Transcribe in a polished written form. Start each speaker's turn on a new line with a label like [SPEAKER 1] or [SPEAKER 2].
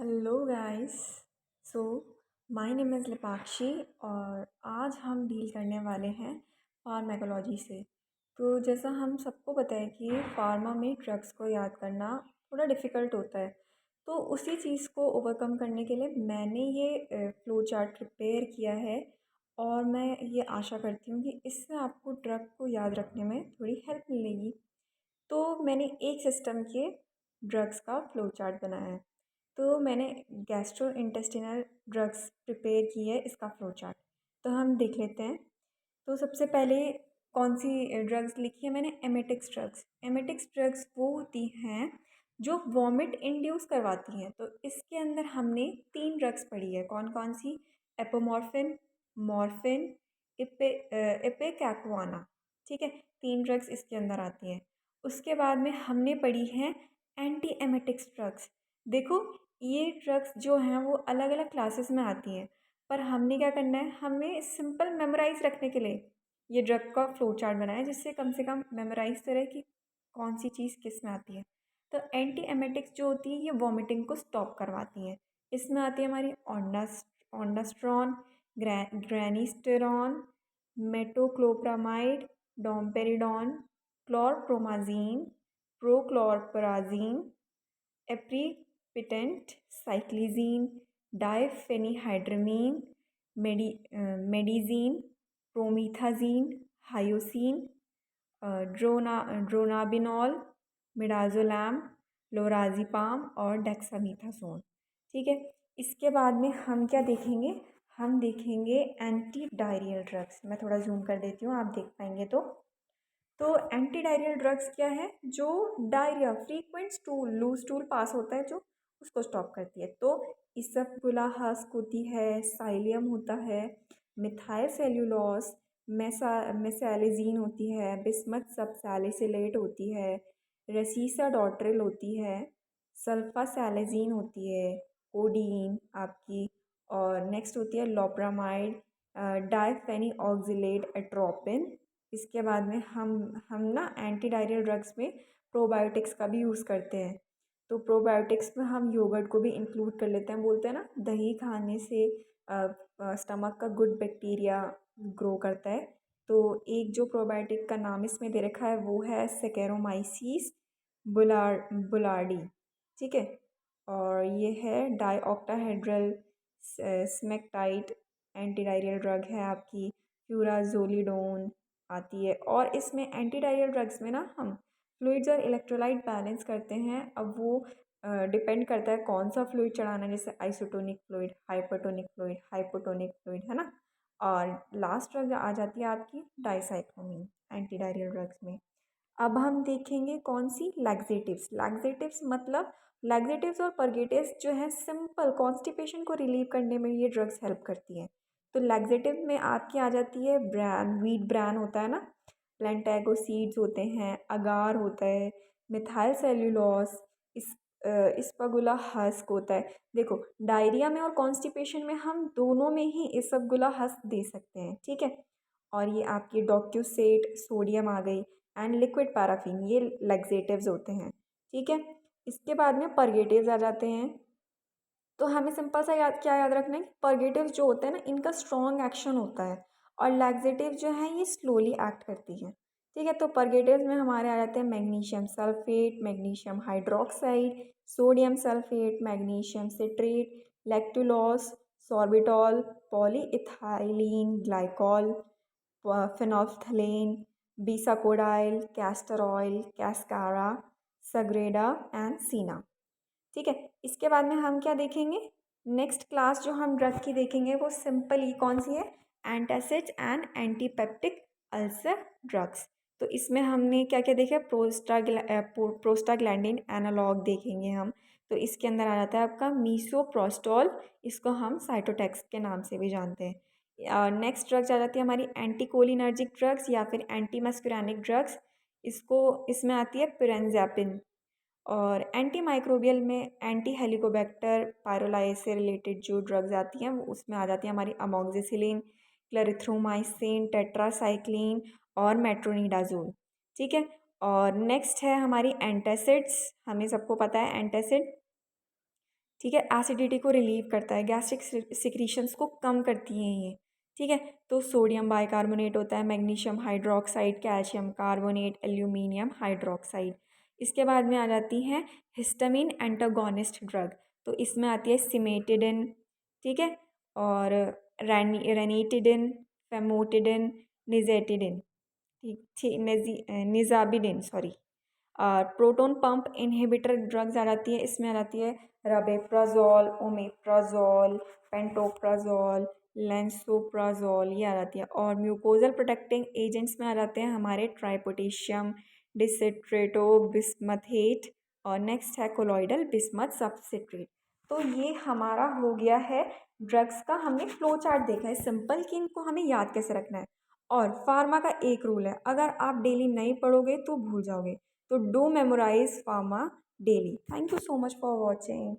[SPEAKER 1] Hello guys. So my name is Lipakshi और आज हम डील करने वाले हैं फार्माकोलॉजी से। तो जैसा हम सबको पता है कि फार्मा में ड्रग्स को याद करना थोड़ा डिफ़िकल्ट होता है। तो उसी चीज़ को ओवरकम करने के लिए मैंने ये फ़्लो चार्ट प्रिपेयर किया है और मैं ये आशा करती हूँ कि इससे आपको ड्रग को याद रखने में थोड़ी हेल्प मिलेगी। तो मैंने एक सिस्टम के ड्रग्स का फ़्लो चार्ट बनाया है। तो मैंने गैस्ट्रोइंटेस्टिनल ड्रग्स प्रिपेयर की है, इसका फ़्लो चार्ट। तो हम देख लेते हैं। तो सबसे पहले कौन सी ड्रग्स लिखी है मैंने? Emetics drugs. एमेटिक्स ड्रग्स वो होती हैं जो वॉमिट इंड्यूस करवाती हैं। तो इसके अंदर हमने 3 ड्रग्स पढ़ी है। कौन कौन सी? एपोमॉर्फिन, मॉर्फिन, इपेकैकुआना। ठीक है, 3 ड्रग्स इसके अंदर आती हैं। उसके बाद में हमने पढ़ी हैं एंटी एमेटिक्स ड्रग्स। देखो, ये ड्रग्स जो हैं वो अलग अलग क्लासेस में आती हैं, पर हमने क्या करना है, हमें सिंपल मेमोराइज रखने के लिए ये ड्रग का फ्लो चार्ट बनाया है, जिससे कम से कम मेमोराइज तो रहे कि कौन सी चीज़ किस में आती है। तो एंटी एमेटिक्स जो होती है ये वॉमिटिंग को स्टॉप करवाती हैं। इसमें आती है हमारी ऑन्डास्ट्रॉन, ग्रेनिस्टेरॉन, मेटोक्लोप्रामाइड, डोमपेरिडॉन, क्लोरप्रोमाजीन, प्रोक्लोरपराजीन, एप्रीपिटेंट, साइक्लिजीन, डाइफेनिहाइड्रमीन, मेडिजीन, प्रोमीथाजीन, हायोसीन, ड्रोनाबिनॉल, मिडाजोलैम, लोराज़िपाम और डेक्सामीथासोन। ठीक है, इसके बाद में हम क्या देखेंगे? हम देखेंगे एंटी डायरियल ड्रग्स। मैं थोड़ा जूम कर देती हूँ, आप देख पाएंगे तो एंटी डायरियल ड्रग्स क्या है? जो diarrhoea, frequent stool, loose stool pass होता है जो, उसको स्टॉप करती है। तो इसबगोला हस्क होती है, साइलियम होता है, मिथाइल सेल्यूलोस, मेसालेजीन होती है, बिस्मथ सबसैलिसिलेट होती है, रेसिसा डॉट्रिल होती है, सल्फासैलाजीन होती है, कोडीन आपकी, और नेक्स्ट होती है लोप्रामाइड, डाइफेनी ऑक्जिलेट एट्रोपिन। इसके बाद में हम ना एंटी डायरियल ड्रग्स में प्रोबायोटिक्स का भी यूज़ करते हैं। तो प्रोबायोटिक्स में हम योगर्ट को भी इंक्लूड कर लेते हैं। बोलते हैं ना, दही खाने से स्टमक का गुड बैक्टीरिया ग्रो करता है। तो एक जो प्रोबायोटिक का नाम इसमें दे रखा है वो है सेकेरोमाइसीस बुलार्डी। ठीक है, और ये है डाईऑक्टाहेड्रल स्मेकटाइट, एंटी डायरियल ड्रग है आपकी। फ्यूराजोलिडोन आती है। और इसमें एंटी डायरियल ड्रग्स में ना हम फ्लूइड्स और इलेक्ट्रोलाइट बैलेंस करते हैं। अब वो डिपेंड करता है कौन सा फ्लूइड चढ़ाना है, जैसे isotonic fluid, hypertonic fluid, hypotonic fluid, है ना। और लास्ट ड्रग आ जाती है आपकी डाइसाइक्लोमीन एंटी डायरियल ड्रग्स में। अब हम देखेंगे कौन सी? लैक्सेटिव्स। लैक्सेटिव्स मतलब लैक्सेटिव्स और परगेटिव्स जो है सिंपल कॉन्स्टिपेशन को रिलीव करने में ये ड्रग्स हेल्प करती हैं। तो लैक्सेटिव में आपकी आ जाती है ब्रान, व्हीट ब्रान होता है ना, प्लेंटेगो सीड्स होते हैं, अगार होता है, मिथाइल सेल्यूलोस, इस इस्पागुला हस्क होता है। देखो, डायरिया में और कॉन्स्टिपेशन में हम दोनों में ही इस्पागुला हस्क दे सकते हैं। ठीक है, और ये आपकी डॉक्यूसेट सोडियम आ गई, एंड लिक्विड पैराफिन, ये लैक्सेटिव्स होते हैं। ठीक है, इसके बाद में परगेटिव्स आ जाते हैं। तो हमें सिंपल सा क्या याद रखना है कि परगेटिव्स जो होते हैं ना, इनका स्ट्रॉन्ग एक्शन होता है, और लैक्सेटिव जो है ये स्लोली एक्ट करती है। ठीक है, तो परगेटिव्स में हमारे आ जाते हैं magnesium sulphate, magnesium hydroxide, sodium sulphate, magnesium citrate, lactulose, sorbitol, polyethylene glycol, phenolphthalein, bisacodyl, castor oil, cascara, sagrada and senna. ठीक है, इसके बाद में हम क्या देखेंगे? नेक्स्ट क्लास जो हम ड्रग की देखेंगे वो सिंपली कौन सी है? Antacids and antipeptic ulcer drugs. तो इसमें हमने क्या क्या देखा? प्रोस्टाग्लैंडिन एनालॉग देखेंगे हम। तो इसके अंदर आ जाता है आपका मीसोप्रोस्टॉल, इसको हम साइटोटैक्स के नाम से भी जानते हैं। नेक्स्ट ड्रग्स आ जाती है हमारी एंटीकोलिनर्जिक ड्रग्स या फिर एंटी मस्कुरानिक ड्रग्स। इसमें आती है पिरेंज़ैपिन। और एंटी माइक्रोबियल में एंटी हेलिकोबैक्टर पायरोलाई से रिलेटेड जो ड्रग्स आती हैं वो उसमें आ जाती है हमारी अमोक्सिसिलिन, क्लरिथ्रोमाइसिन, टेट्रासाइक्लिन और मेट्रोनिडाजोल। ठीक है, और नेक्स्ट है हमारी एंटासिड्स। हमें सबको पता है एंटासिड। ठीक है। एसिडिटी को रिलीव करता है, गैस्ट्रिक सिक्रीशंस को कम करती हैं ये, ठीक है। तो सोडियम बाइकार्बोनेट होता है, magnesium hydroxide, calcium carbonate, aluminium hydroxide. इसके बाद में आ जाती हैं हिस्टामिन एंटागोनिस्ट ड्रग। तो इसमें आती है सिमेटिडिन, ठीक है, और रेनिटिडिन, फेमोटिडिन, निजेटिडिन, ठीक ठीक, nizatidine, sorry. Proton pump inhibitor drugs आ जाती है, इसमें आ जाती है रबेप्राजोल, ओमेप्राजोल, पेंटोप्राजोल, लेंसोप्राजोल, ये आ जाती है। और म्यूकोजल प्रोटेक्टिंग एजेंट्स में आ जाते हैं हमारे ट्राइपोटेशियम, डिसिट्रेटो बिस्मथेट, और नेक्स्ट है कोलॉइडल बिस्मथ सब्सटिट्रेट। तो ये हमारा हो गया है ड्रग्स का, हमने फ्लो चार्ट देखा है सिंपल कि इनको हमें याद कैसे रखना है। और फार्मा का एक रूल है, अगर आप डेली नहीं पढ़ोगे तो भूल जाओगे। तो do memorise pharma daily. Thank you so much for watching.